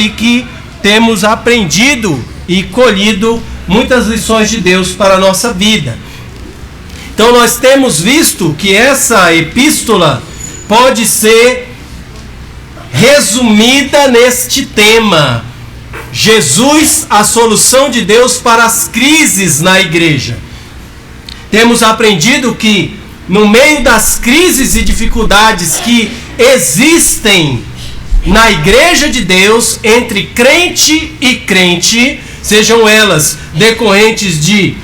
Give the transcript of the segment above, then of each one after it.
e que temos aprendido e colhido muitas lições de Deus para a nossa vida. Então nós temos visto que essa epístola pode ser resumida neste tema: Jesus, a solução de Deus para as crises na igreja. Temos aprendido que no meio das crises e dificuldades que existem na igreja de Deus, entre crente e crente, sejam elas decorrentes de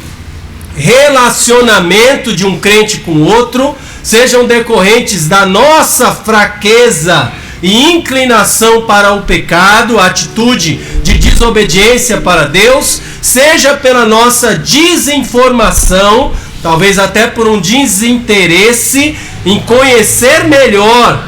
relacionamento de um crente com o outro, sejam decorrentes da nossa fraqueza e inclinação para o pecado, atitude de desobediência para Deus, seja pela nossa desinformação, talvez até por um desinteresse em conhecer melhor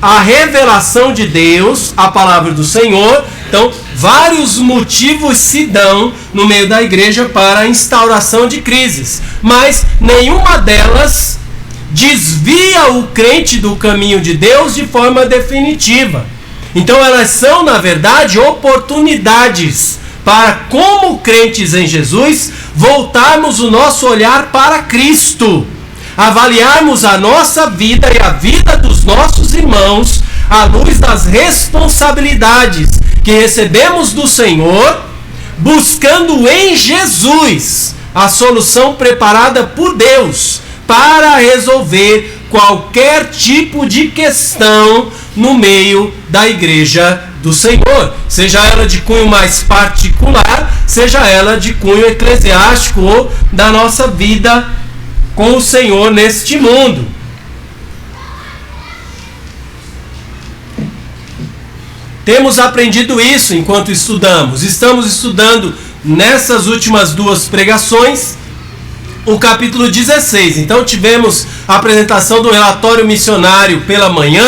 a revelação de Deus, a palavra do Senhor. Então, vários motivos se dão no meio da igreja para a instauração de crises, mas nenhuma delas desvia o crente do caminho de Deus de forma definitiva. Então elas são, na verdade, oportunidades para, como crentes em Jesus, voltarmos o nosso olhar para Cristo, avaliarmos a nossa vida e a vida dos nossos irmãos à luz das responsabilidades que recebemos do Senhor, buscando em Jesus a solução preparada por Deus para resolver qualquer tipo de questão no meio da igreja do Senhor, seja ela de cunho mais particular, seja ela de cunho eclesiástico ou da nossa vida com o Senhor neste mundo. Temos aprendido isso enquanto estudamos. Estamos estudando nessas últimas duas pregações o capítulo 16. Então tivemos a apresentação do relatório missionário pela manhã,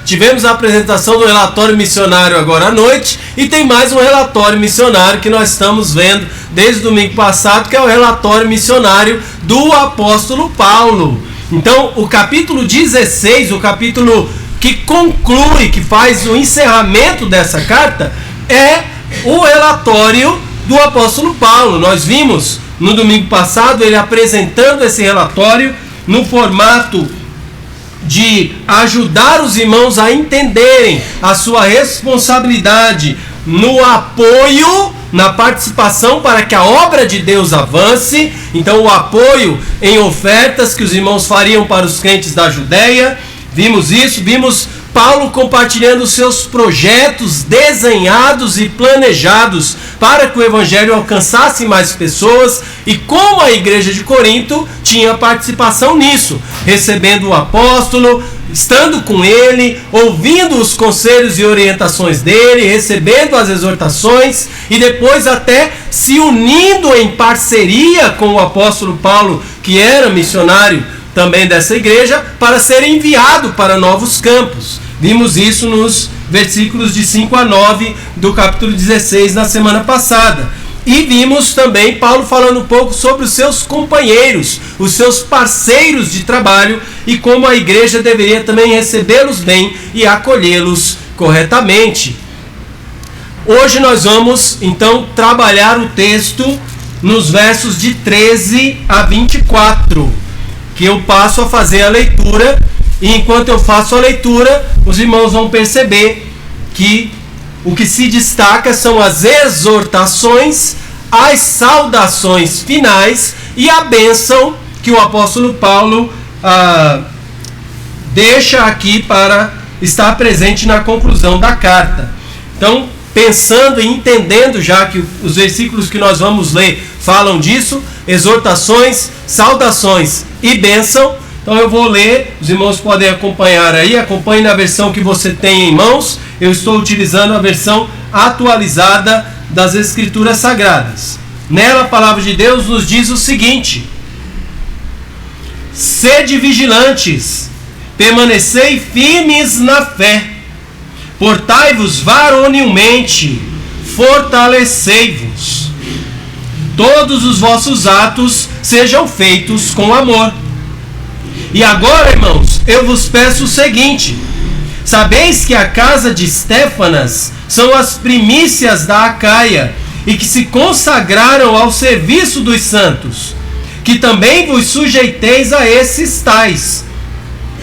tivemos a apresentação do relatório missionário agora à noite, e tem mais um relatório missionário que nós estamos vendo desde o domingo passado, que é o relatório missionário do apóstolo Paulo. Então o capítulo 16, o capítulo que conclui, que faz o encerramento dessa carta, é o relatório do apóstolo Paulo. Nós vimos no domingo passado ele apresentando esse relatório no formato de ajudar os irmãos a entenderem a sua responsabilidade no apoio, na participação para que a obra de Deus avance. Então o apoio em ofertas que os irmãos fariam para os crentes da Judéia. Vimos isso, vimos Paulo compartilhando seus projetos desenhados e planejados para que o evangelho alcançasse mais pessoas, e como a igreja de Corinto tinha participação nisso, recebendo o apóstolo, estando com ele, ouvindo os conselhos e orientações dele, recebendo as exortações e depois até se unindo em parceria com o apóstolo Paulo, que era missionário também dessa igreja, para ser enviado para novos campos. Vimos isso nos versículos de 5 a 9 do capítulo 16 na semana passada. E vimos também Paulo falando um pouco sobre os seus companheiros, os seus parceiros de trabalho, e como a igreja deveria também recebê-los bem e acolhê-los corretamente. Hoje nós vamos então trabalhar o texto nos versos de 13 a 24, que eu passo a fazer a leitura, e enquanto eu faço a leitura, os irmãos vão perceber que o que se destaca são as exortações, as saudações finais e a bênção que o apóstolo Paulo deixa aqui para estar presente na conclusão da carta. Então, pensando e entendendo já que os versículos que nós vamos ler falam disso, exortações, saudações e bênção. Então eu vou ler, os irmãos podem acompanhar aí, acompanhe na versão que você tem em mãos. Eu estou utilizando a versão atualizada das Escrituras Sagradas. Nela a palavra de Deus nos diz o seguinte: sede vigilantes, permanecei firmes na fé, portai-vos varonilmente, fortalecei-vos. Todos os vossos atos sejam feitos com amor. E agora, irmãos, eu vos peço o seguinte: Sabeis que a casa de Estéfanas são as primícias da Acaia, e que se consagraram ao serviço dos santos, que também vos sujeiteis a esses tais,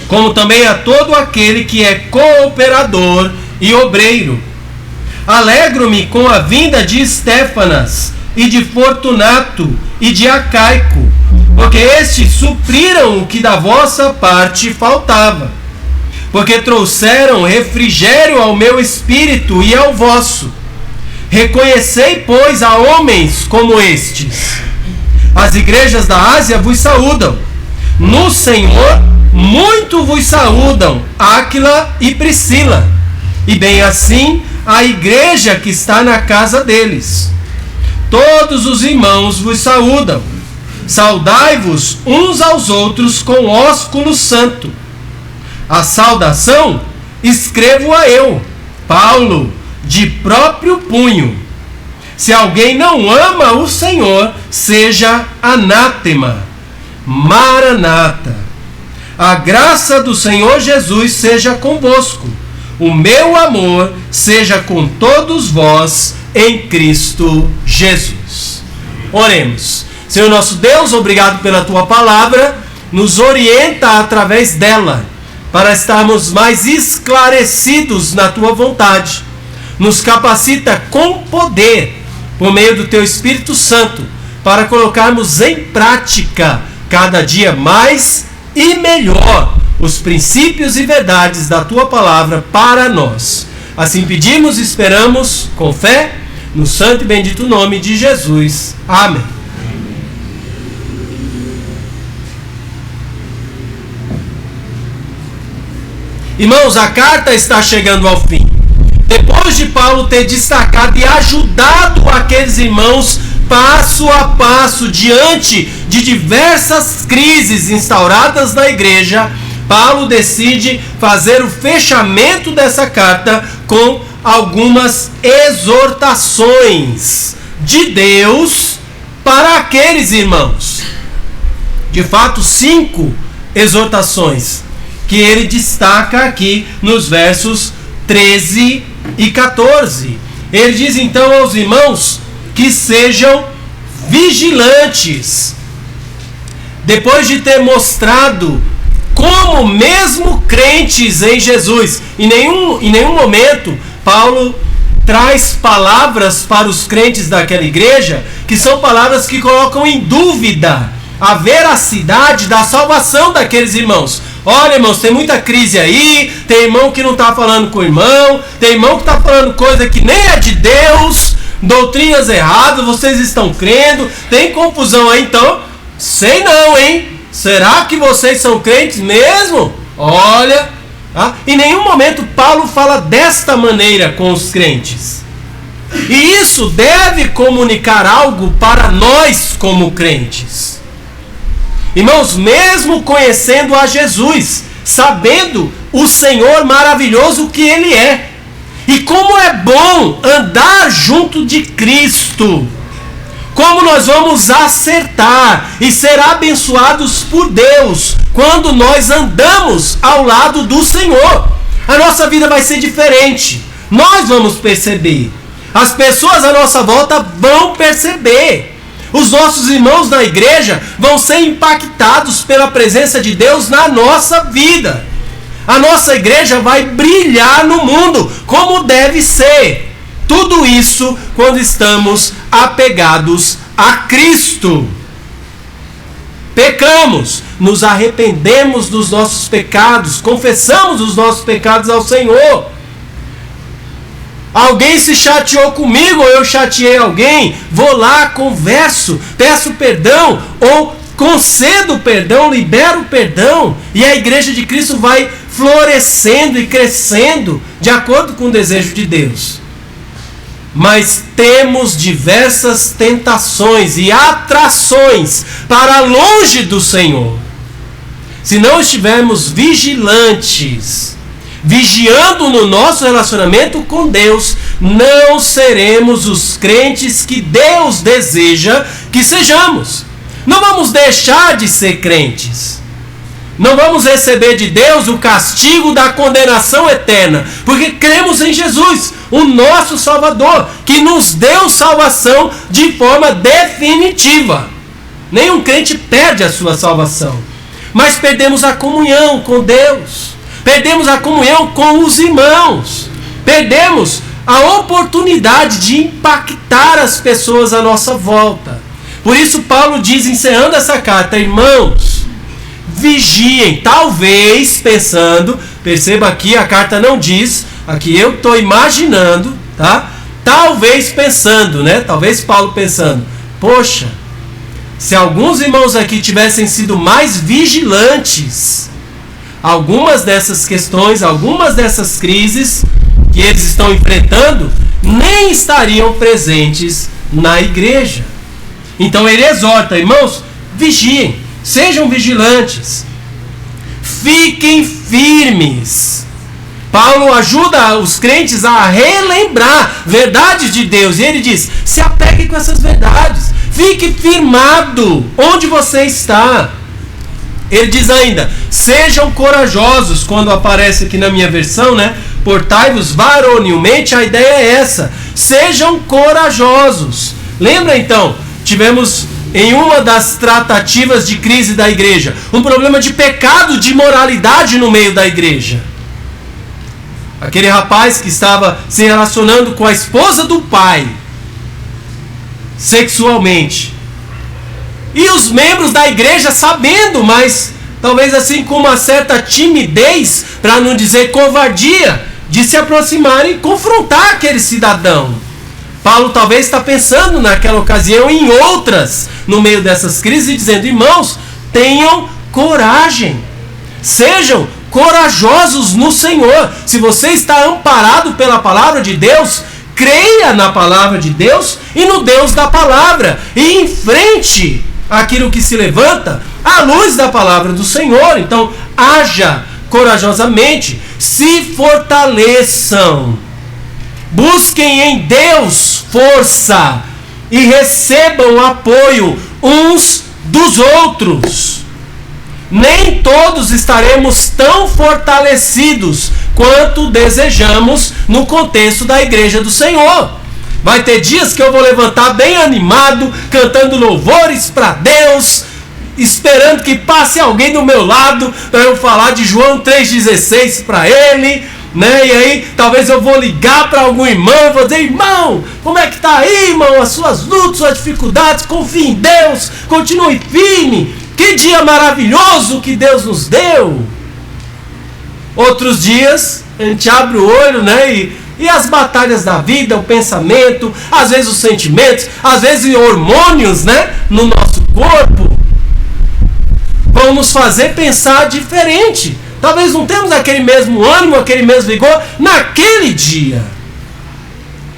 como também a todo aquele que é cooperador e obreiro. Alegro-me com a vinda de Estéfanas, e de Fortunato, e de Acaico, porque estes supriram o que da vossa parte faltava, porque trouxeram refrigério ao meu espírito e ao vosso. Reconhecei, pois, a homens como estes. As igrejas da Ásia vos saúdam. No Senhor muito vos saúdam Áquila e Priscila, e bem assim a igreja que está na casa deles. Todos os irmãos vos saúdam. Saudai-vos uns aos outros com ósculo santo. A saudação escrevo-a eu, Paulo, de próprio punho. Se alguém não ama o Senhor, seja anátema. Maranata. A graça do Senhor Jesus seja convosco. O meu amor seja com todos vós em Cristo Jesus. Oremos. Senhor nosso Deus, obrigado pela tua palavra. Nos orienta através dela para estarmos mais esclarecidos na tua vontade. Nos capacita com poder, por meio do teu Espírito Santo, para colocarmos em prática, cada dia mais e melhor, os princípios e verdades da tua palavra para nós. Assim pedimos e esperamos, com fé, no santo e bendito nome de Jesus. Amém. Irmãos, a carta está chegando ao fim. Depois de Paulo ter destacado e ajudado aqueles irmãos passo a passo diante de diversas crises instauradas na igreja, Paulo decide fazer o fechamento dessa carta com algumas exortações de Deus para aqueles irmãos. De fato, 5 exortações que ele destaca aqui nos versos 13 e 14. Ele diz então aos irmãos que sejam vigilantes. Depois de ter mostrado como mesmo crentes em Jesus, em nenhum momento Paulo traz palavras para os crentes daquela igreja que são palavras que colocam em dúvida a veracidade da salvação daqueles irmãos. Olha, irmãos, tem muita crise aí, tem irmão que não está falando com o irmão, tem irmão que está falando coisa que nem é de Deus, doutrinas erradas, vocês estão crendo, tem confusão aí, então, sei não, hein? Será que vocês são crentes mesmo? Olha, em nenhum momento Paulo fala desta maneira com os crentes. E isso deve comunicar algo para nós como crentes. Irmãos, mesmo conhecendo a Jesus, sabendo o Senhor maravilhoso que Ele é, e como é bom andar junto de Cristo, como nós vamos acertar e ser abençoados por Deus quando nós andamos ao lado do Senhor. A nossa vida vai ser diferente, nós vamos perceber, as pessoas à nossa volta vão perceber. Os nossos irmãos da igreja vão ser impactados pela presença de Deus na nossa vida. A nossa igreja vai brilhar no mundo como deve ser. Tudo isso quando estamos apegados a Cristo. Pecamos, nos arrependemos dos nossos pecados, confessamos os nossos pecados ao Senhor. Alguém se chateou comigo, ou eu chateei alguém, vou lá, converso, peço perdão, ou concedo perdão, libero perdão, e a igreja de Cristo vai florescendo e crescendo de acordo com o desejo de Deus. Mas temos diversas tentações e atrações para longe do Senhor. Se não estivermos vigilantes, vigiando no nosso relacionamento com Deus, não seremos os crentes que Deus deseja que sejamos. Não vamos deixar de ser crentes, Não vamos receber de Deus o castigo da condenação eterna, porque cremos em Jesus, o nosso Salvador, que nos deu salvação de forma definitiva. Nenhum crente perde a sua salvação, mas perdemos a comunhão com Deus, perdemos a comunhão com os irmãos, perdemos a oportunidade de impactar as pessoas à nossa volta. Por isso Paulo diz, encerrando essa carta: irmãos, vigiem, talvez pensando, perceba aqui, a carta não diz, aqui eu estou imaginando, tá? Talvez pensando, né? Talvez Paulo pensando, poxa, se alguns irmãos aqui tivessem sido mais vigilantes, algumas dessas questões, algumas dessas crises que eles estão enfrentando, nem estariam presentes na igreja. Então ele exorta, irmãos, vigiem, sejam vigilantes, fiquem firmes. Paulo ajuda os crentes a relembrar verdades de Deus, e ele diz, se apegue com essas verdades, fique firmado onde você está. Ele diz ainda, sejam corajosos, quando aparece aqui na minha versão, né? Portai-vos varonilmente, a ideia é essa, sejam corajosos. Lembra então, tivemos em uma das tratativas de crise da igreja, um problema de pecado, de imoralidade no meio da igreja. Aquele rapaz que estava se relacionando com a esposa do pai, sexualmente. E os membros da igreja sabendo, mas talvez assim com uma certa timidez, para não dizer covardia, de se aproximar e confrontar aquele cidadão. Paulo talvez está pensando naquela ocasião em outras, no meio dessas crises, e dizendo, irmãos, tenham coragem, sejam corajosos no Senhor. Se você está amparado pela palavra de Deus, creia na palavra de Deus e no Deus da palavra, e enfrente aquilo que se levanta à luz da palavra do Senhor. Então, haja corajosamente, se fortaleçam, busquem em Deus força e recebam apoio uns dos outros. Nem todos estaremos tão fortalecidos quanto desejamos no contexto da igreja do Senhor. Vai ter dias que eu vou levantar bem animado, cantando louvores para Deus, esperando que passe alguém do meu lado para eu falar de João 3,16 para ele, né? E aí talvez eu vou ligar para algum irmão e vou dizer, irmão, como é que está aí, irmão? As suas lutas, suas dificuldades, confie em Deus, continue firme. Que dia maravilhoso que Deus nos deu. Outros dias a gente abre o olho, né? E as batalhas da vida, o pensamento, às vezes os sentimentos, às vezes hormônios, né, no nosso corpo, vão nos fazer pensar diferente. Talvez não temos aquele mesmo ânimo, aquele mesmo vigor naquele dia.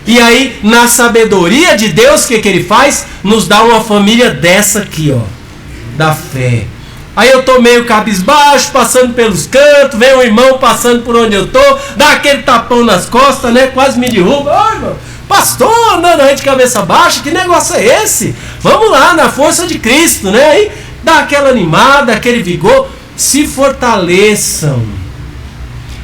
E aí, na sabedoria de Deus, o que ele faz? Nos dá uma família dessa aqui, ó, da fé. Aí eu tô meio cabisbaixo, passando pelos cantos, vem um irmão passando por onde eu tô, dá aquele tapão nas costas, né? Quase me derruba. Ai, irmão, pastor, andando aí de cabeça baixa, que negócio é esse? Vamos lá, na força de Cristo, né? Aí dá aquela animada, aquele vigor. Se fortaleçam.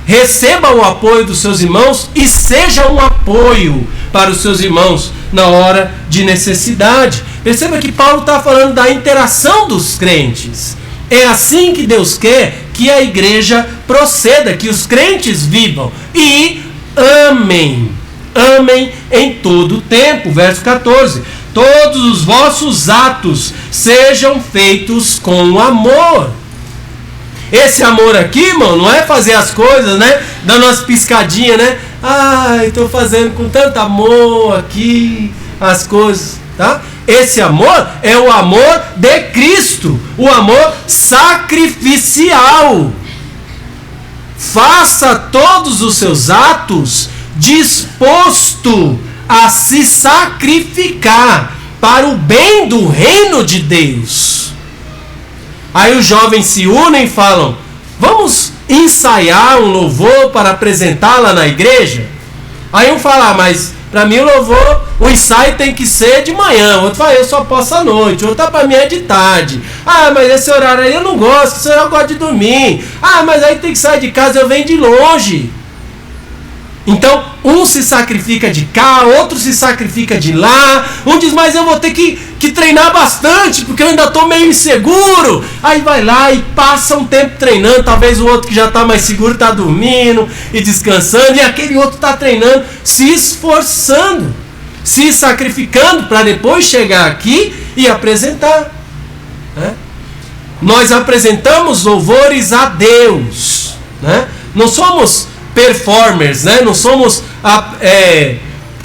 Recebam o apoio dos seus irmãos e seja um apoio para os seus irmãos na hora de necessidade. Perceba que Paulo está falando da interação dos crentes. É assim que Deus quer que a igreja proceda, que os crentes vivam e amem. Amem em todo o tempo. Verso 14. Todos os vossos atos sejam feitos com amor. Esse amor aqui, irmão, não é fazer as coisas, né? Dando umas piscadinhas, né? Ai, estou fazendo com tanto amor aqui as coisas, tá? Esse amor é o amor de Cristo, o amor sacrificial. Faça todos os seus atos disposto a se sacrificar para o bem do reino de Deus. Aí os jovens se unem e falam, vamos ensaiar um louvor para apresentar lá na igreja? Aí um fala, mas Para mim o louvor, o ensaio tem que ser de manhã. Outro fala, eu só posso à noite. Outro para mim é de tarde. Ah, mas esse horário aí eu não gosto, esse horário eu gosto de dormir. Ah, mas aí tem que sair de casa, eu venho de longe. Então, um se sacrifica de cá, outro se sacrifica de lá. Um diz, mas eu vou ter que treinar bastante, porque eu ainda estou meio inseguro. Aí vai lá e passa um tempo treinando. Talvez o outro que já está mais seguro está dormindo e descansando. E aquele outro está treinando, se esforçando, se sacrificando para depois chegar aqui e apresentar. Né? Nós apresentamos louvores a Deus. Né? Não somos performers, né? Não somos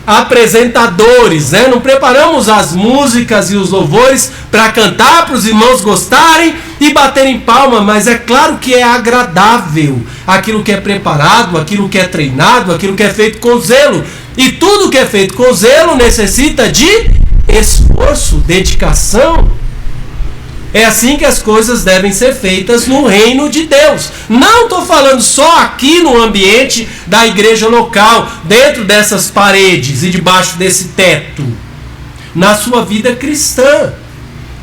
apresentadores, né? Não preparamos as músicas e os louvores para cantar, para os irmãos gostarem e baterem palma, mas é claro que é agradável aquilo que é preparado, aquilo que é treinado, aquilo que é feito com zelo. E tudo que é feito com zelo necessita de esforço, dedicação. É assim que as coisas devem ser feitas no reino de Deus. Não estou falando só aqui no ambiente da igreja local, dentro dessas paredes e debaixo desse teto. Na sua vida cristã,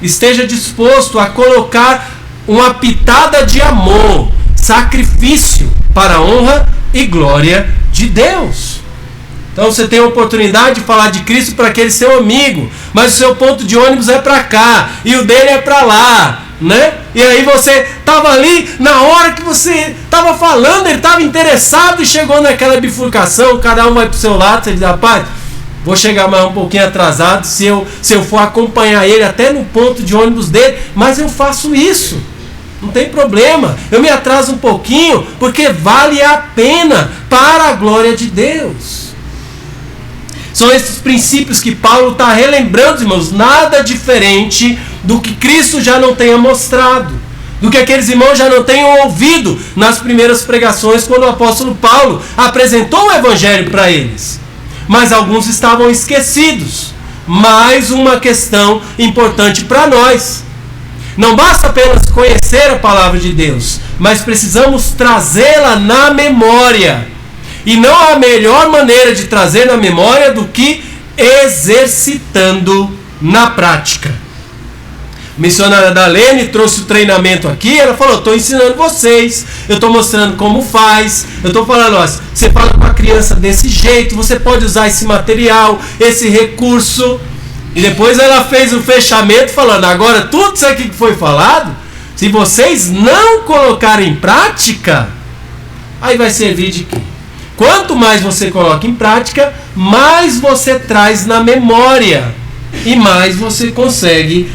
esteja disposto a colocar uma pitada de amor, sacrifício para a honra e glória de Deus. Então você tem a oportunidade de falar de Cristo para aquele seu amigo, mas o seu ponto de ônibus é para cá e o dele é para lá, né? E aí você estava ali, na hora que você estava falando, ele estava interessado e chegou naquela bifurcação, cada um vai para o seu lado, você diz, rapaz, vou chegar mais um pouquinho atrasado se eu for acompanhar ele até no ponto de ônibus dele, mas eu faço isso. Não tem problema, eu me atraso um pouquinho, porque vale a pena para a glória de Deus. São esses princípios que Paulo está relembrando, irmãos, nada diferente do que Cristo já não tenha mostrado, do que aqueles irmãos já não tenham ouvido nas primeiras pregações, quando o apóstolo Paulo apresentou o evangelho para eles. Mas alguns estavam esquecidos. Mais uma questão importante para nós. Não basta apenas conhecer a palavra de Deus, mas precisamos trazê-la na memória. E não há melhor maneira de trazer na memória do que exercitando na prática. A missionária Dalene trouxe o treinamento aqui, ela falou, estou ensinando vocês, eu estou mostrando como faz, eu estou falando, ó, você fala com a criança desse jeito, você pode usar esse material, esse recurso. E depois ela fez o fechamento falando, agora tudo isso aqui que foi falado, se vocês não colocarem em prática, aí vai servir de quê? Quanto mais você coloca em prática, mais você traz na memória e mais você consegue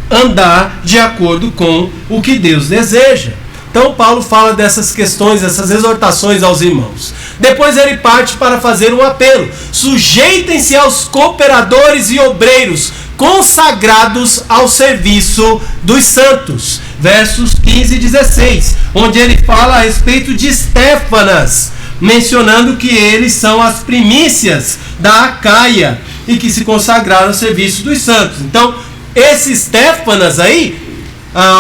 andar de acordo com o que Deus deseja. Então Paulo fala dessas questões, dessas exortações aos irmãos. Depois ele parte para fazer um apelo. Sujeitem-se aos cooperadores e obreiros consagrados ao serviço dos santos. Versos 15 e 16, onde ele fala a respeito de Estéfanas, mencionando que eles são as primícias da Acaia e que se consagraram ao serviço dos santos. Então, esse Estéfanas aí,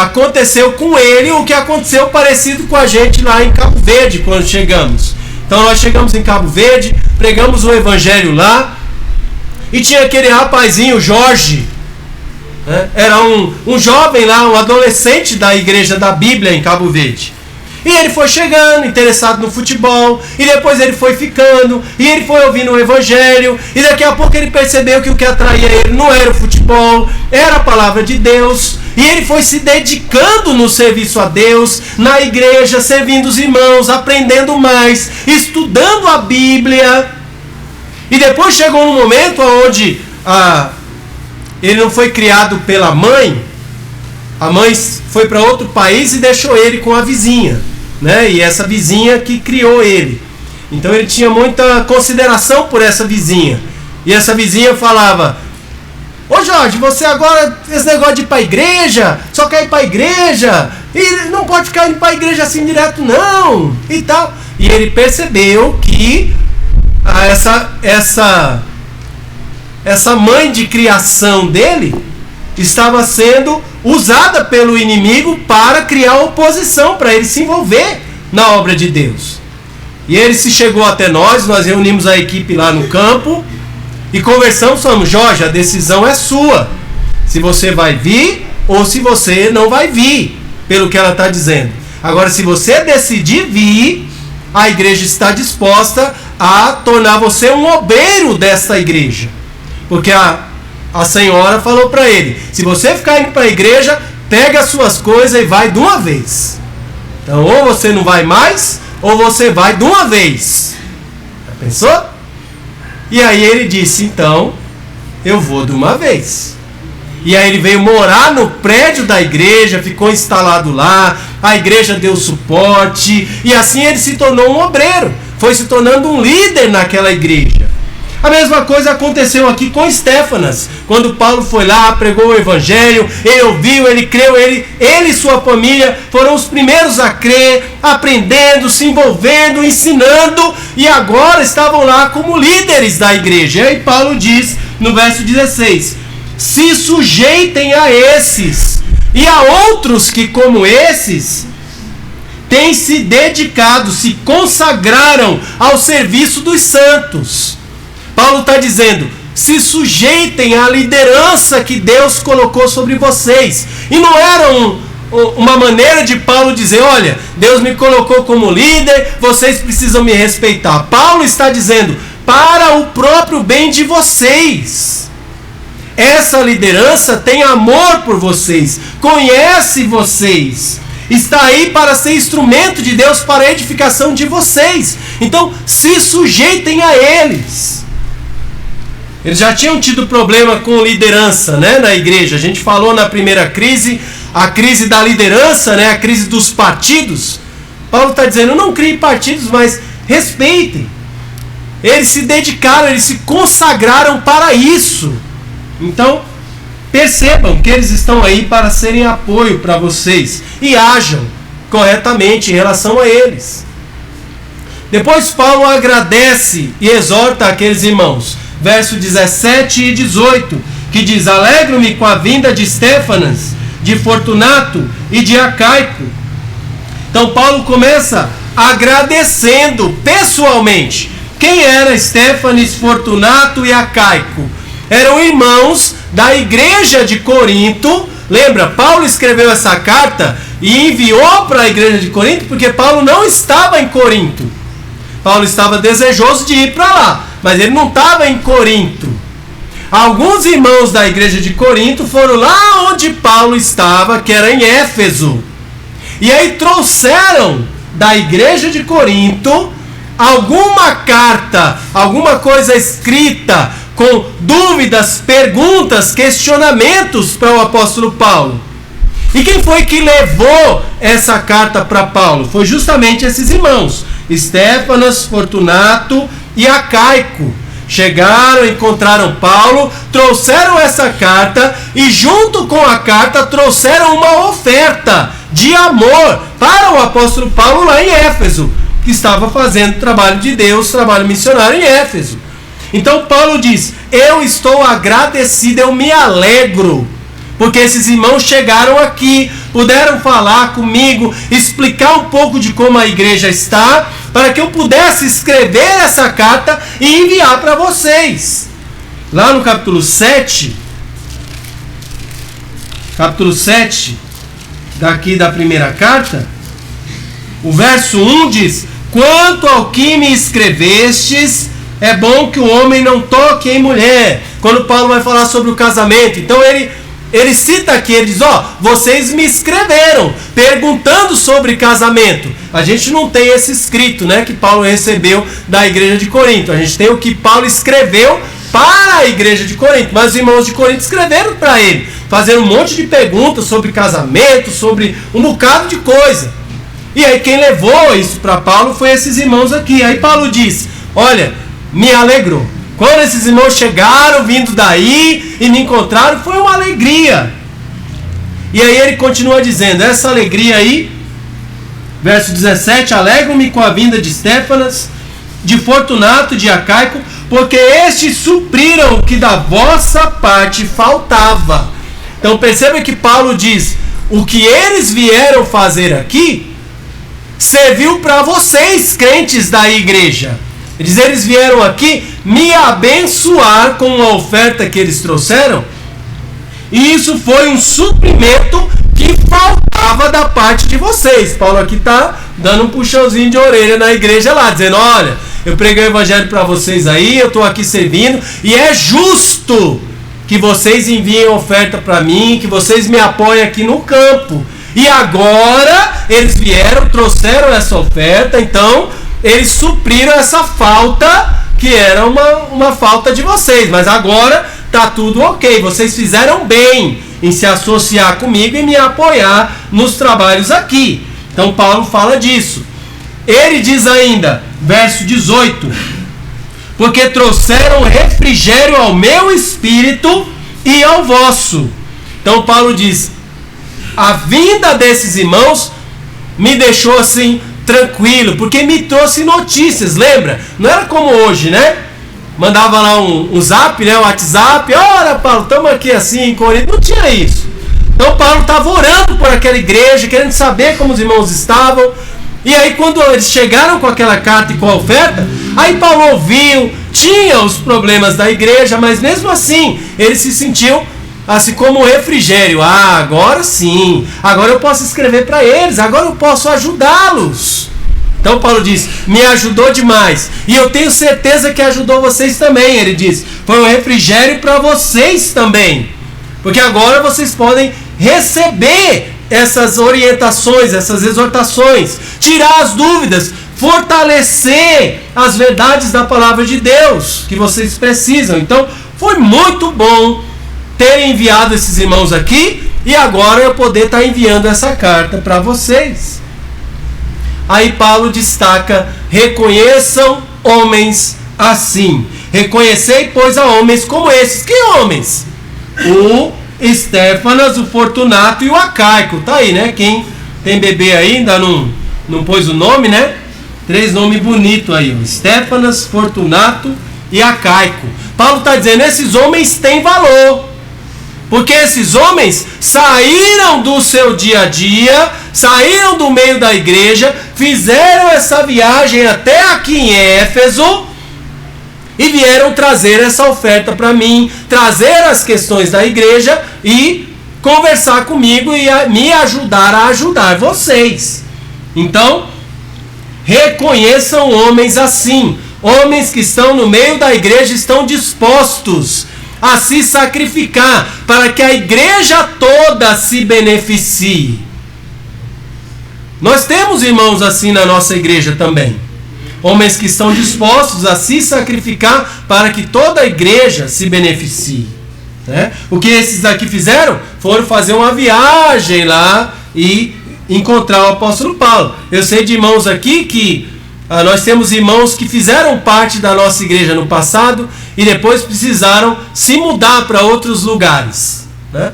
aconteceu com ele o que aconteceu parecido com a gente lá em Cabo Verde, quando chegamos. Então, nós chegamos em Cabo Verde, pregamos o evangelho lá, e tinha aquele rapazinho, Jorge, era um jovem lá, um adolescente da igreja da Bíblia em Cabo Verde. E ele foi chegando, interessado no futebol, e depois ele foi ficando, e ele foi ouvindo o evangelho, e daqui a pouco ele percebeu que o que atraía ele não era o futebol, era a palavra de Deus, e ele foi se dedicando no serviço a Deus, na igreja, servindo os irmãos, aprendendo mais, estudando a Bíblia. E depois chegou um momento onde ele não foi criado pela mãe, a mãe foi para outro país e deixou ele com a vizinha, né? E essa vizinha que criou ele. Então ele tinha muita consideração por essa vizinha. E essa vizinha falava, ô Jorge, você agora, esse negócio de ir para a igreja, só quer ir para a igreja, e não pode ficar indo para a igreja assim direto não, e tal. E ele percebeu que essa mãe de criação dele estava sendo usada pelo inimigo para criar oposição, para ele se envolver na obra de Deus. E ele se chegou até nós reunimos a equipe lá no campo e conversamos, falamos: Jorge, a decisão é sua, se você vai vir ou se você não vai vir, pelo que ela está dizendo. Agora, se você decidir vir, a igreja está disposta a tornar você um obreiro desta igreja, porque a senhora falou para ele: se você ficar indo para a igreja, pega as suas coisas e vai de uma vez. Então, ou você não vai mais, ou você vai de uma vez. Já pensou? E aí ele disse: então, eu vou de uma vez. E aí ele veio morar no prédio da igreja, ficou instalado lá, a igreja deu suporte, e assim ele se tornou um obreiro, foi se tornando um líder naquela igreja. A mesma coisa aconteceu aqui com Estéfanas, quando Paulo foi lá, pregou o evangelho, ele ouviu, ele creu, ele e sua família foram os primeiros a crer, aprendendo, se envolvendo, ensinando, e agora estavam lá como líderes da igreja. E aí Paulo diz no verso 16: se sujeitem a esses e a outros que, como esses, têm se dedicado, se consagraram ao serviço dos santos. Paulo está dizendo: se sujeitem à liderança que Deus colocou sobre vocês. E não era uma maneira de Paulo dizer: olha, Deus me colocou como líder, vocês precisam me respeitar. Paulo está dizendo: para o próprio bem de vocês. Essa liderança tem amor por vocês, conhece vocês, está aí para ser instrumento de Deus para a edificação de vocês. Então, se sujeitem a eles. Eles já tinham tido problema com liderança, né, na igreja. A gente falou na primeira crise, a crise da liderança, né, a crise dos partidos. Paulo está dizendo: não criem partidos, mas respeitem. Eles se dedicaram, eles se consagraram para isso. Então, percebam que eles estão aí para serem apoio para vocês e ajam corretamente em relação a eles. Depois Paulo agradece e exorta aqueles irmãos. Verso 17 e 18, que diz: alegro-me com a vinda de Estéfanas, de Fortunato e de Acaico. Então Paulo começa agradecendo pessoalmente. Quem era Estéfanas, Fortunato e Acaico? Eram irmãos da igreja de Corinto. Lembra, Paulo escreveu essa carta e enviou para a igreja de Corinto porque Paulo não estava em Corinto. Paulo estava desejoso de ir para lá, mas ele não estava em Corinto. Alguns irmãos da igreja de Corinto foram lá onde Paulo estava, que era em Éfeso. E aí trouxeram da igreja de Corinto alguma carta, alguma coisa escrita, com dúvidas, perguntas, questionamentos para o apóstolo Paulo. E quem foi que levou essa carta para Paulo? Foi justamente esses irmãos, Estéfanas, Fortunato e Acaico. Chegaram, encontraram Paulo, trouxeram essa carta e junto com a carta trouxeram uma oferta de amor para o apóstolo Paulo lá em Éfeso, que estava fazendo trabalho de Deus, trabalho missionário em Éfeso. Então Paulo diz: eu estou agradecido, eu me alegro, porque esses irmãos chegaram aqui, puderam falar comigo, explicar um pouco de como a igreja está, para que eu pudesse escrever essa carta e enviar para vocês. Lá no capítulo 7, daqui da primeira carta, o verso 1 diz: quanto ao que me escrevestes, é bom que o homem não toque em mulher. Quando Paulo vai falar sobre o casamento, então ele cita aqui, ele diz: vocês me escreveram perguntando sobre casamento. A gente não tem esse escrito, né, que Paulo recebeu da igreja de Corinto. A gente tem o que Paulo escreveu para a igreja de Corinto, mas os irmãos de Corinto escreveram para ele, fazendo um monte de perguntas sobre casamento, sobre um bocado de coisa. E aí quem levou isso para Paulo foi esses irmãos aqui. Aí Paulo diz: olha, me alegrou. Quando esses irmãos chegaram, vindo daí, e me encontraram, foi uma alegria. E aí ele continua dizendo, essa alegria aí, verso 17, alegro-me com a vinda de Estéfanas, de Fortunato, de Acaico, porque estes supriram o que da vossa parte faltava. Então perceba que Paulo diz, o que eles vieram fazer aqui, serviu para vocês, crentes da igreja. Eles vieram aqui me abençoar com a oferta que eles trouxeram. E isso foi um suprimento que faltava da parte de vocês. Paulo aqui está dando um puxãozinho de orelha na igreja lá, dizendo: olha, eu preguei o evangelho para vocês aí, eu estou aqui servindo, e é justo que vocês enviem oferta para mim, que vocês me apoiem aqui no campo. E agora eles vieram, trouxeram essa oferta, então eles supriram essa falta, que era uma falta de vocês. Mas agora está tudo ok, vocês fizeram bem em se associar comigo e me apoiar nos trabalhos aqui. Então Paulo fala disso. Ele diz ainda, verso 18: porque trouxeram refrigério ao meu espírito e ao vosso. Então Paulo diz: a vinda desses irmãos me deixou assim tranquilo, porque me trouxe notícias. Lembra? Não era como hoje, né? Mandava lá um zap, né? Um WhatsApp: olha, Paulo, estamos aqui assim em Corinto. Não tinha isso. Então Paulo estava orando por aquela igreja, querendo saber como os irmãos estavam. E aí quando eles chegaram com aquela carta e com a oferta, aí Paulo ouviu, tinha os problemas da igreja, mas mesmo assim ele se sentiu assim como refrigério. Ah, agora sim, agora eu posso escrever para eles, agora eu posso ajudá-los. Então Paulo diz: me ajudou demais, e eu tenho certeza que ajudou vocês também. Ele diz: foi um refrigério para vocês também, porque agora vocês podem receber essas orientações, essas exortações, tirar as dúvidas, fortalecer as verdades da palavra de Deus que vocês precisam. Então foi muito bom ter enviado esses irmãos aqui, e agora eu poder estar enviando essa carta para vocês. Aí Paulo destaca: reconheçam homens assim. Reconhecei, pois, a homens como esses. Que homens? O Estéfanas, o Fortunato e o Acaico. Tá aí, né? Quem tem bebê aí ainda não pôs o nome, né? 3 nomes bonitos aí: Estéfanas, Fortunato e Acaico. Paulo está dizendo: esses homens têm valor, porque esses homens saíram do seu dia a dia, saíram do meio da igreja, fizeram essa viagem até aqui em Éfeso e vieram trazer essa oferta para mim, trazer as questões da igreja e conversar comigo e me ajudar a ajudar vocês. Então, reconheçam homens assim, homens que estão no meio da igreja, estão dispostos a se sacrificar para que a igreja toda se beneficie. Nós temos irmãos assim na nossa igreja também. Homens que estão dispostos a se sacrificar para que toda a igreja se beneficie. Né? O que esses aqui fizeram? Foram fazer uma viagem lá e encontrar o apóstolo Paulo. Eu sei de irmãos aqui que nós temos irmãos que fizeram parte da nossa igreja no passado e depois precisaram se mudar para outros lugares, né?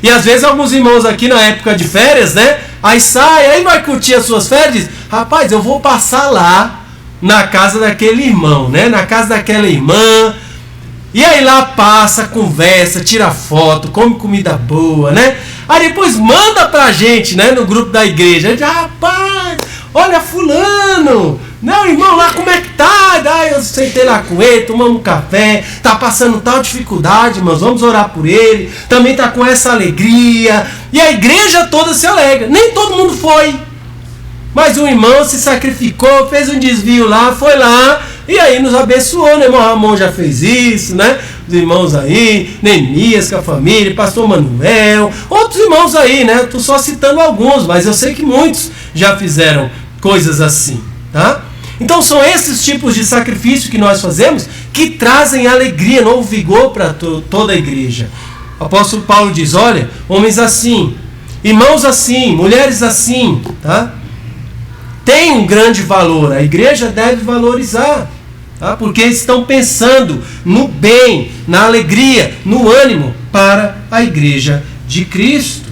E às vezes alguns irmãos aqui na época de férias, né? Aí sai, aí vai curtir as suas férias e diz: rapaz, eu vou passar lá na casa daquele irmão, né? Na casa daquela irmã. E aí lá passa, conversa, tira foto, come comida boa, né? Aí depois manda pra gente, né? No grupo da igreja. A gente: rapaz, olha fulano, meu irmão lá, como é que tá? Daí eu sentei lá com ele, tomamos um café, tá passando tal dificuldade, irmãos, vamos orar por ele, também tá com essa alegria, e a igreja toda se alegra. Nem todo mundo foi, mas um irmão se sacrificou, fez um desvio lá, foi lá, e aí nos abençoou, né? Irmão Ramon já fez isso, né? Os irmãos aí, Neemias com a família, pastor Manuel, outros irmãos aí, né? Estou só citando alguns, mas eu sei que muitos já fizeram coisas assim, tá? Então são esses tipos de sacrifício que nós fazemos que trazem alegria, novo vigor para toda a igreja. O apóstolo Paulo diz: olha, homens assim, irmãos assim, mulheres assim, tá? Tem um grande valor, a igreja deve valorizar, tá? Porque estão pensando no bem, na alegria, no ânimo para a igreja de Cristo.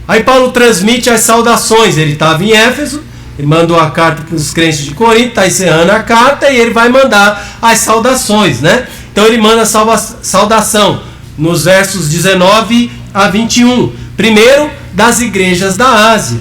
Aí Paulo transmite as saudações. Ele estava em Éfeso, ele mandou a carta para os crentes de Corinto, está encerrando a carta e ele vai mandar as saudações, né? Então ele manda a saudação nos versos 19 a 21. Primeiro, das igrejas da Ásia.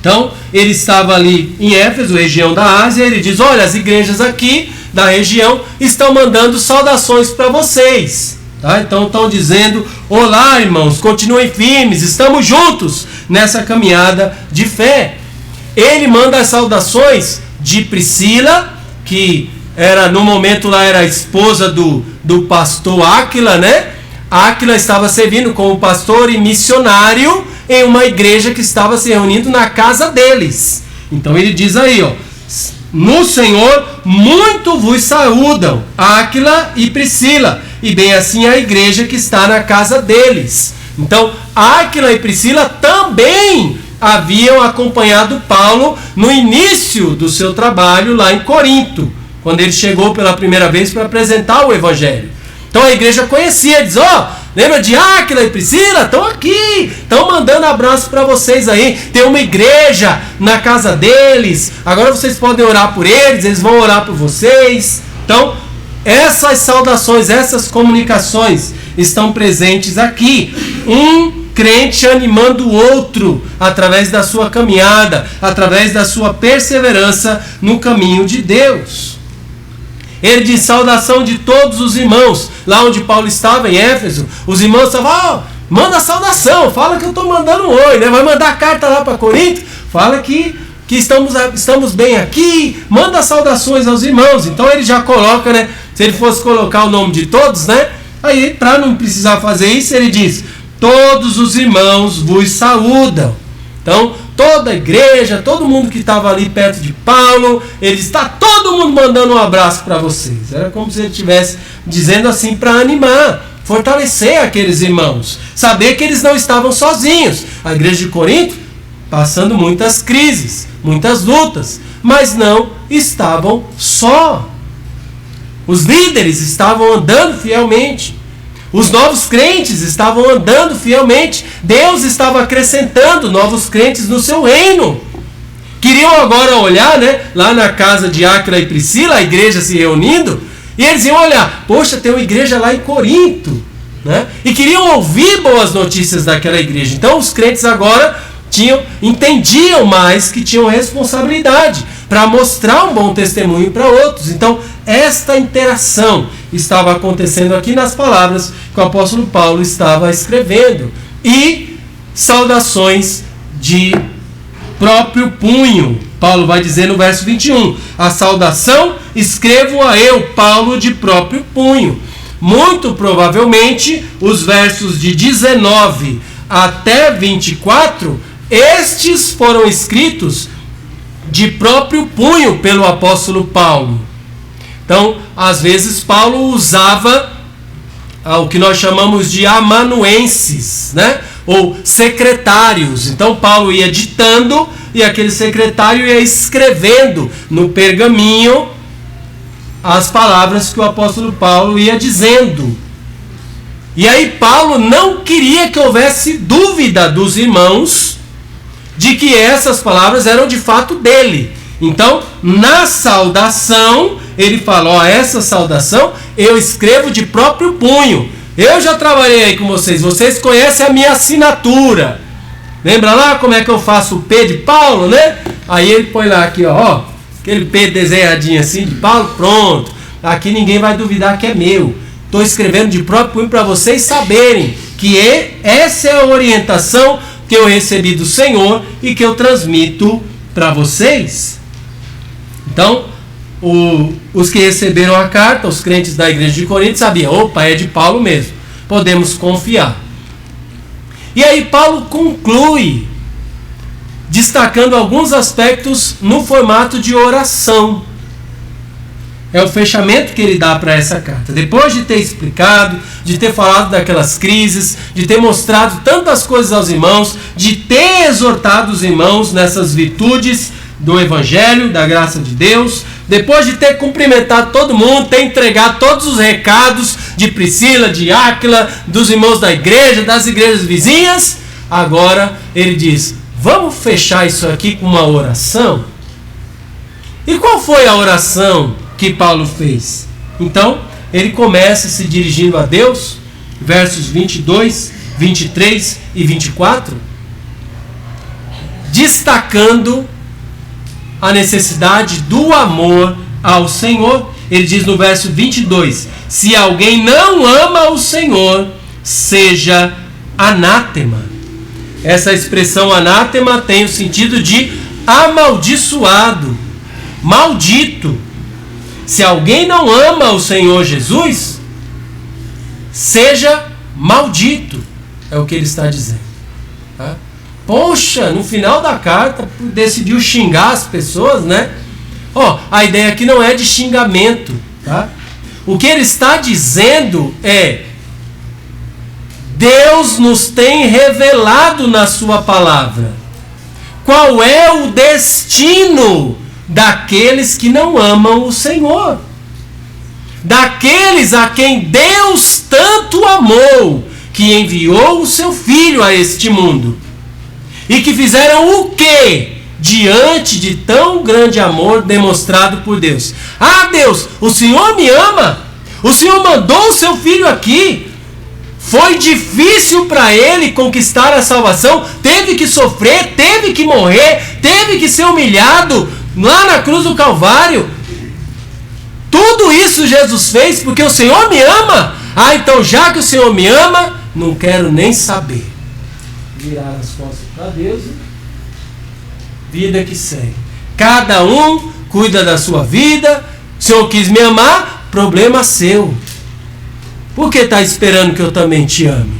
Então, ele estava ali em Éfeso, região da Ásia, ele diz, olha, as igrejas aqui da região estão mandando saudações para vocês. Tá? Então, estão dizendo, olá, irmãos, continuem firmes, estamos juntos nessa caminhada de fé. Ele manda as saudações de Priscila, que era, no momento lá, era a esposa do pastor Áquila, né? Áquila estava servindo como pastor e missionário em uma igreja que estava se reunindo na casa deles. Então ele diz aí, ó, no Senhor muito vos saúdam, Áquila e Priscila, e bem assim a igreja que está na casa deles. Então, Áquila e Priscila também haviam acompanhado Paulo no início do seu trabalho lá em Corinto, quando ele chegou pela primeira vez para apresentar o evangelho. Então a igreja conhecia, diz, ó, lembra de Áquila e Priscila? Estão aqui, estão mandando abraço para vocês aí. Tem uma igreja na casa deles, agora vocês podem orar por eles, eles vão orar por vocês. Então, essas saudações, essas comunicações estão presentes aqui. Um crente animando o outro através da sua caminhada, através da sua perseverança no caminho de Deus. Ele diz, saudação de todos os irmãos. Lá onde Paulo estava, em Éfeso, os irmãos estavam, manda saudação, fala que eu estou mandando um oi, né? Vai mandar carta lá para Corinto, fala que estamos bem aqui, manda saudações aos irmãos. Então ele já coloca, né? Se ele fosse colocar o nome de todos, né? Aí, para não precisar fazer isso, ele diz, todos os irmãos vos saúdam. Então, toda a igreja, todo mundo que estava ali perto de Paulo, ele está todo mundo mandando um abraço para vocês. Era como se ele estivesse dizendo assim para animar, fortalecer aqueles irmãos, saber que eles não estavam sozinhos. A igreja de Corinto passando muitas crises, muitas lutas, mas não estavam só. Os líderes estavam andando fielmente. Os novos crentes estavam andando fielmente. Deus estava acrescentando novos crentes no seu reino. Queriam agora olhar, né, lá na casa de Áquila e Priscila, a igreja se reunindo, e eles iam olhar, poxa, tem uma igreja lá em Corinto, né? E queriam ouvir boas notícias daquela igreja. Então os crentes agora entendiam mais que tinham responsabilidade para mostrar um bom testemunho para outros. Então esta interação estava acontecendo aqui nas palavras que o apóstolo Paulo estava escrevendo. E saudações de próprio punho. Paulo vai dizer no verso 21, a saudação escrevo a eu, Paulo, de próprio punho. Muito provavelmente os versos de 19 até 24, estes foram escritos de próprio punho pelo apóstolo Paulo. Então, às vezes Paulo usava o que nós chamamos de amanuenses, né? Ou secretários. Então Paulo ia ditando e aquele secretário ia escrevendo no pergaminho as palavras que o apóstolo Paulo ia dizendo. E aí Paulo não queria que houvesse dúvida dos irmãos de que essas palavras eram de fato dele. Então, na saudação, ele fala, ó, essa saudação eu escrevo de próprio punho. Eu já trabalhei aí com vocês, vocês conhecem a minha assinatura. Lembra lá como é que eu faço o P de Paulo, né? Aí ele põe lá aqui, ó, aquele P desenhadinho assim de Paulo, pronto. Aqui ninguém vai duvidar que é meu. Estou escrevendo de próprio punho para vocês saberem que essa é a orientação que eu recebi do Senhor e que eu transmito para vocês. Então, os que receberam a carta, os crentes da igreja de Corinto, sabiam, opa, é de Paulo mesmo, podemos confiar. E aí Paulo conclui, destacando alguns aspectos no formato de oração. É o fechamento que ele dá para essa carta. Depois de ter explicado, de ter falado daquelas crises, de ter mostrado tantas coisas aos irmãos, de ter exortado os irmãos nessas virtudes do Evangelho, da graça de Deus, depois de ter cumprimentado todo mundo, ter entregado todos os recados de Priscila, de Áquila, dos irmãos da igreja, das igrejas vizinhas, agora ele diz, vamos fechar isso aqui com uma oração? E qual foi a oração que Paulo fez? Então, ele começa se dirigindo a Deus, versos 22, 23 e 24. destacando a necessidade do amor ao Senhor. Ele diz no verso 22, se alguém não ama o Senhor, seja anátema. Essa expressão anátema tem o sentido de amaldiçoado, maldito. Se alguém não ama o Senhor Jesus, seja maldito. É o que ele está dizendo. Tá? Poxa, no final da carta decidiu xingar as pessoas, né? A ideia aqui não é de xingamento, tá? O que ele está dizendo é: Deus nos tem revelado na sua palavra qual é o destino daqueles que não amam o Senhor, daqueles a quem Deus tanto amou, que enviou o seu Filho a este mundo, e que fizeram o quê diante de tão grande amor demonstrado por Deus? Ah, Deus, o Senhor me ama, o Senhor mandou o seu Filho aqui, foi difícil para ele conquistar a salvação, teve que sofrer, teve que morrer, teve que ser humilhado lá na cruz do Calvário. Tudo isso Jesus fez porque o Senhor me ama. Ah, então já que o Senhor me ama, não quero nem saber. Virar as costas para Deus, vida que segue. Cada um cuida da sua vida. O Senhor quis me amar, problema seu. Por que está esperando que eu também te ame?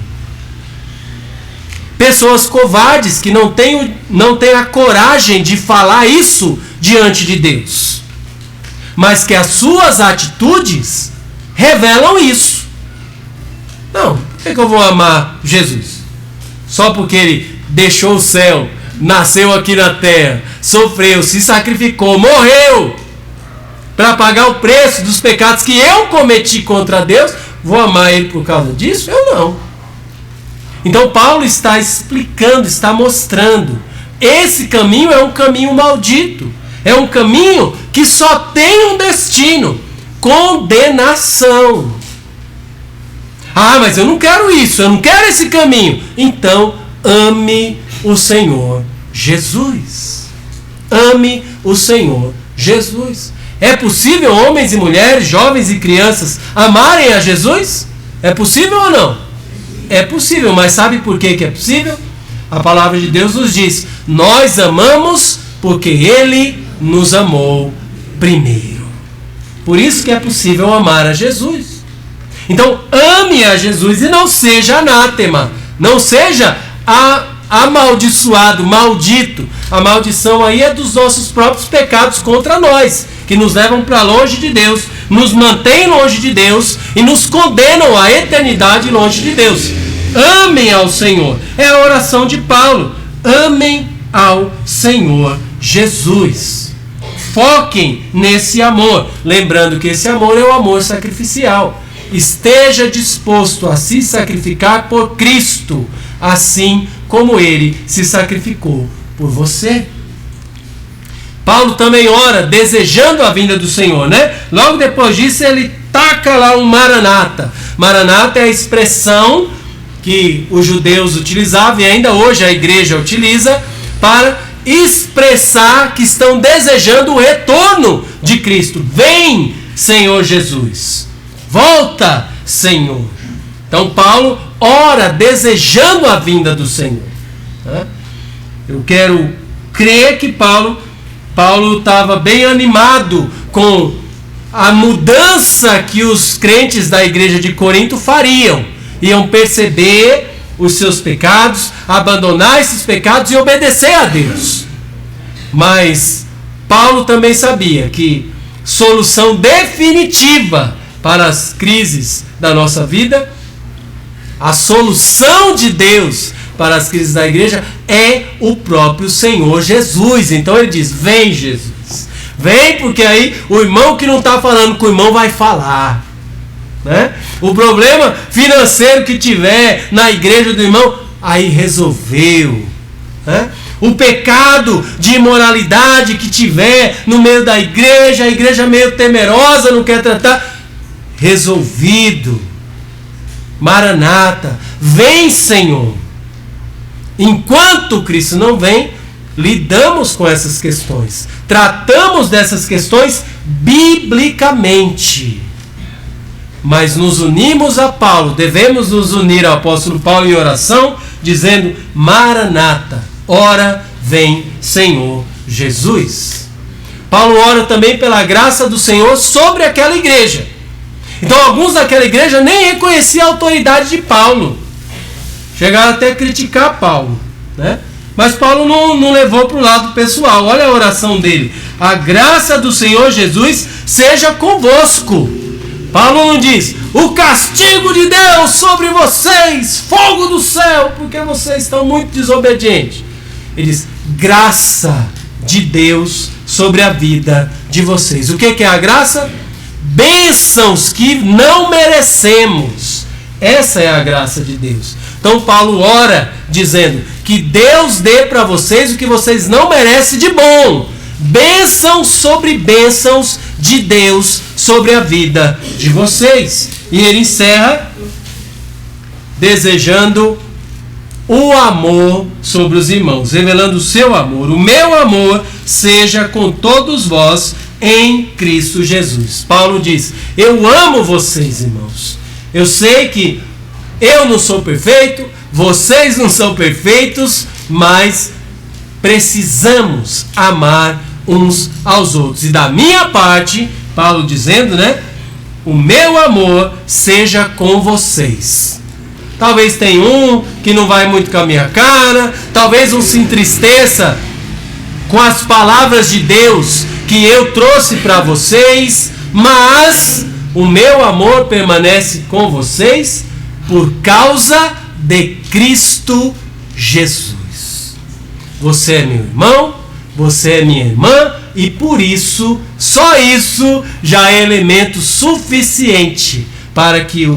Pessoas covardes que não têm a coragem de falar isso diante de Deus, mas que as suas atitudes revelam isso. Não, por que eu vou amar Jesus? Só porque ele deixou o céu, nasceu aqui na terra, sofreu, se sacrificou, morreu para pagar o preço dos pecados que eu cometi contra Deus, vou amar ele por causa disso? Eu não. Então Paulo está explicando, está mostrando, esse caminho é um caminho maldito, é um caminho que só tem um destino: condenação. Ah, mas eu não quero isso, eu não quero esse caminho. Então, ame o Senhor Jesus. Ame o Senhor Jesus. É possível homens e mulheres, jovens e crianças amarem a Jesus? É possível ou não? É possível, mas sabe por que é possível? A palavra de Deus nos diz: nós amamos porque Ele nos amou primeiro. Por isso que é possível amar a Jesus. Então, ame a Jesus e não seja anátema. Não seja amaldiçoado, maldito. A maldição aí é dos nossos próprios pecados contra nós, que nos levam para longe de Deus, nos mantêm longe de Deus e nos condenam à eternidade longe de Deus. Amem ao Senhor. É a oração de Paulo. Amem ao Senhor Jesus. Foquem nesse amor. Lembrando que esse amor é o amor sacrificial. Esteja disposto a se sacrificar por Cristo, assim como Ele se sacrificou por você. Paulo também ora desejando a vinda do Senhor, né? Logo depois disso ele taca lá um maranata. Maranata é a expressão que os judeus utilizavam e ainda hoje a igreja utiliza para expressar que estão desejando o retorno de Cristo. Vem, Senhor Jesus. Volta, Senhor. Então Paulo ora desejando a vinda do Senhor. Eu quero crer que Paulo estava bem animado com a mudança que os crentes da igreja de Corinto fariam. Iam perceber os seus pecados, abandonar esses pecados e obedecer a Deus. Mas Paulo também sabia que solução definitiva para as crises da nossa vida, a solução de Deus para as crises da igreja é o próprio Senhor Jesus. Então ele diz: vem, Jesus, vem, porque aí o irmão que não está falando com o irmão vai falar, né? O problema financeiro que tiver na igreja do irmão, aí resolveu, né? O pecado de imoralidade que tiver no meio da igreja, a igreja meio temerosa, não quer tratar, resolvido. Maranata, vem, Senhor. Enquanto Cristo não vem, lidamos com essas questões, tratamos dessas questões biblicamente. Mas nos unimos a Paulo, devemos nos unir ao apóstolo Paulo em oração, dizendo: Maranata, ora vem Senhor Jesus. Paulo ora também pela graça do Senhor sobre aquela igreja. Então alguns daquela igreja nem reconheciam a autoridade de Paulo. Chegaram até a criticar Paulo, né? Mas Paulo não levou para o lado pessoal. Olha a oração dele: a graça do Senhor Jesus seja convosco. Paulo não diz: o castigo de Deus sobre vocês, fogo do céu, porque vocês estão muito desobedientes. Ele diz: graça de Deus sobre a vida de vocês. O que é a graça? Bênçãos que não merecemos. Essa é a graça de Deus. Então Paulo ora dizendo que Deus dê para vocês o que vocês não merecem de bom. Bênçãos sobre bênçãos de Deus sobre a vida de vocês. E ele encerra desejando o amor sobre os irmãos, revelando o seu amor. O meu amor seja com todos vós em Cristo Jesus. Paulo diz: eu amo vocês, irmãos. Eu sei que eu não sou perfeito, vocês não são perfeitos, mas precisamos amar uns aos outros. E da minha parte, Paulo dizendo, né? O meu amor seja com vocês. Talvez tenha um que não vai muito com a minha cara, talvez um se entristeça com as palavras de Deus que eu trouxe para vocês, mas o meu amor permanece com vocês por causa de Cristo Jesus. Você é meu irmão, você é minha irmã, e por isso, só isso já é elemento suficiente para que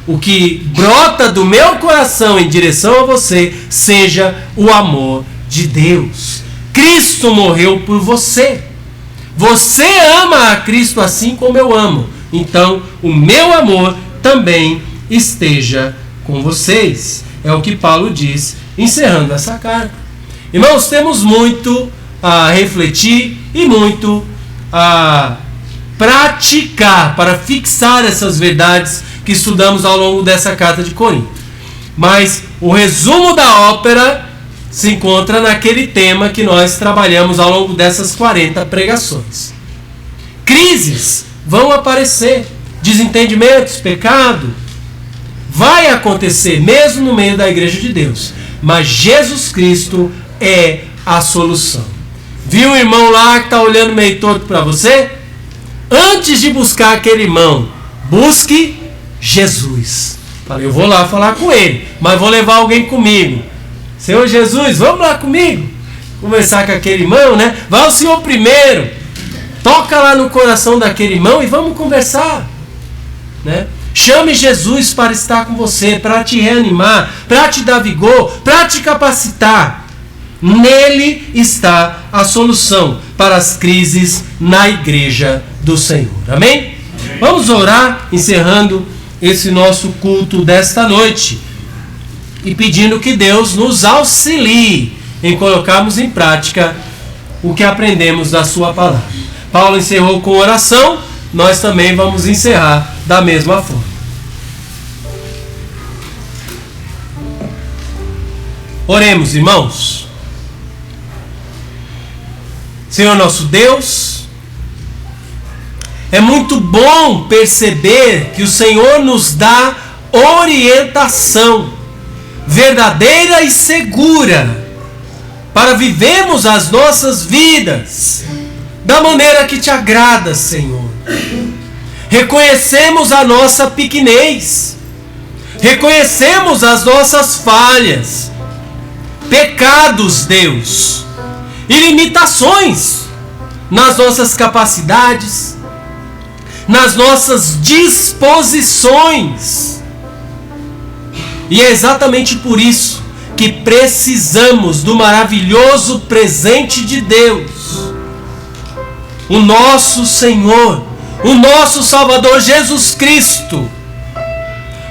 o que brota do meu coração em direção a você seja o amor de Deus. Cristo morreu por você. Você ama a Cristo assim como eu amo. Então, o meu amor também esteja com vocês. É o que Paulo diz, encerrando essa carta. Irmãos, temos muito a refletir e muito a praticar para fixar essas verdades que estudamos ao longo dessa carta de Corinto. Mas o resumo da ópera se encontra naquele tema que nós trabalhamos ao longo dessas 40 pregações. Crises vão aparecer, desentendimentos, pecado, vai acontecer mesmo no meio da igreja de Deus. Mas Jesus Cristo é a solução. Viu o irmão lá que está olhando meio torto para você? Antes de buscar aquele irmão, busque Jesus. Falei, eu vou lá falar com ele, mas vou levar alguém comigo. Senhor Jesus, vamos lá comigo conversar com aquele irmão, né? Vai o senhor primeiro, toca lá no coração daquele irmão e vamos conversar, né? Chame Jesus para estar com você, para te reanimar, para te dar vigor, para te capacitar. Nele está a solução para as crises na igreja do Senhor. Amém? Vamos orar, encerrando esse nosso culto desta noite e pedindo que Deus nos auxilie em colocarmos em prática o que aprendemos da sua palavra. Paulo encerrou com oração, nós também vamos encerrar da mesma forma. Oremos, irmãos. Senhor nosso Deus, é muito bom perceber que o Senhor nos dá orientação verdadeira e segura para vivermos as nossas vidas da maneira que te agrada, Senhor. Reconhecemos a nossa pequenez, reconhecemos as nossas falhas, pecados, Deus, e limitações nas nossas capacidades, nas nossas disposições. E é exatamente por isso que precisamos do maravilhoso presente de Deus, o nosso Senhor, o nosso Salvador Jesus Cristo,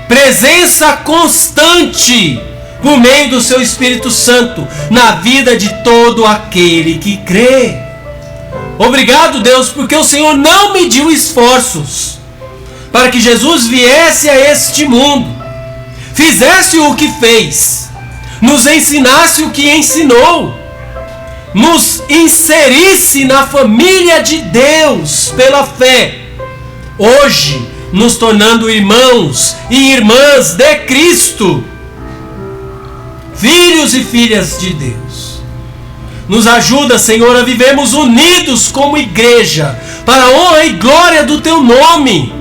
presença constante por meio do seu Espírito Santo, na vida de todo aquele que crê. Obrigado, Deus, porque o Senhor não mediu esforços para que Jesus viesse a este mundo, fizesse o que fez, nos ensinasse o que ensinou, nos inserisse na família de Deus pela fé, hoje nos tornando irmãos e irmãs de Cristo, filhos e filhas de Deus. Nos ajuda, Senhor, a vivermos unidos como igreja, para a honra e glória do Teu nome.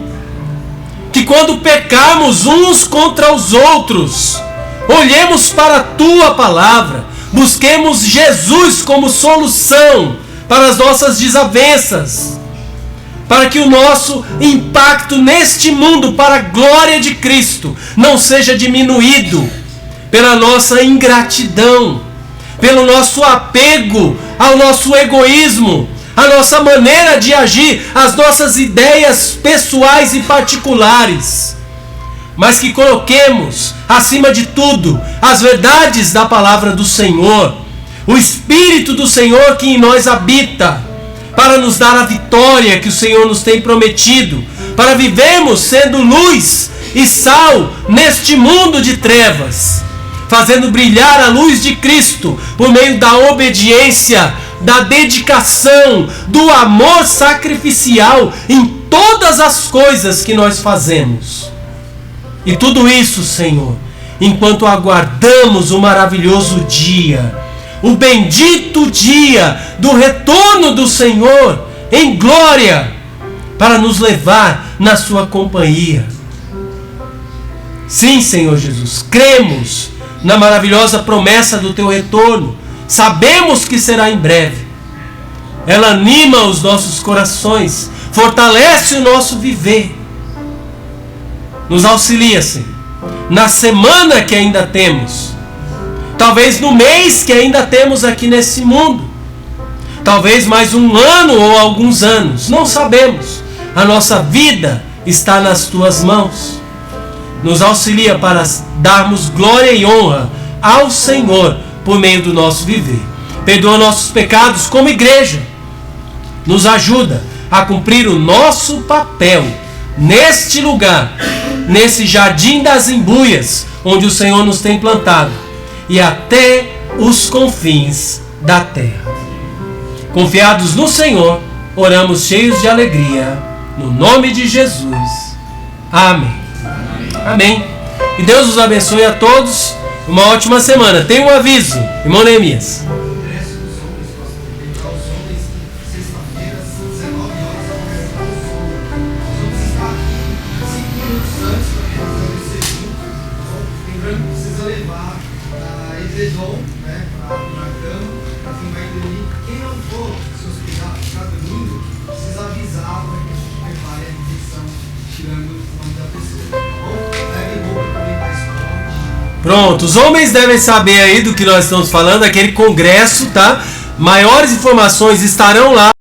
Que quando pecarmos uns contra os outros, olhemos para a Tua palavra, busquemos Jesus como solução para as nossas desavenças, para que o nosso impacto neste mundo para a glória de Cristo não seja diminuído pela nossa ingratidão, pelo nosso apego ao nosso egoísmo, a nossa maneira de agir, as nossas ideias pessoais e particulares, mas que coloquemos, acima de tudo, as verdades da palavra do Senhor, o Espírito do Senhor que em nós habita, para nos dar a vitória que o Senhor nos tem prometido, para vivermos sendo luz e sal neste mundo de trevas, fazendo brilhar a luz de Cristo por meio da obediência, da dedicação, do amor sacrificial em todas as coisas que nós fazemos. E tudo isso, Senhor, enquanto aguardamos o maravilhoso dia, o bendito dia do retorno do Senhor em glória, para nos levar na sua companhia. Sim, Senhor Jesus, cremos na maravilhosa promessa do Teu retorno, sabemos que será em breve. Ela anima os nossos corações, fortalece o nosso viver, nos auxilia, Senhor, na semana que ainda temos, talvez no mês que ainda temos aqui nesse mundo, talvez mais um ano ou alguns anos, não sabemos. A nossa vida está nas Tuas mãos. Nos auxilia para darmos glória e honra ao Senhor por meio do nosso viver. Perdoa nossos pecados como igreja. Nos ajuda a cumprir o nosso papel neste lugar, nesse jardim das embuias, onde o Senhor nos tem plantado, e até os confins da terra. Confiados no Senhor, oramos cheios de alegria, no nome de Jesus. Amém. Amém. E Deus os abençoe a todos. Uma ótima semana. Tem um aviso, irmão Neemias. Pronto, os homens devem saber aí do que nós estamos falando, aquele congresso, tá? Maiores informações estarão lá.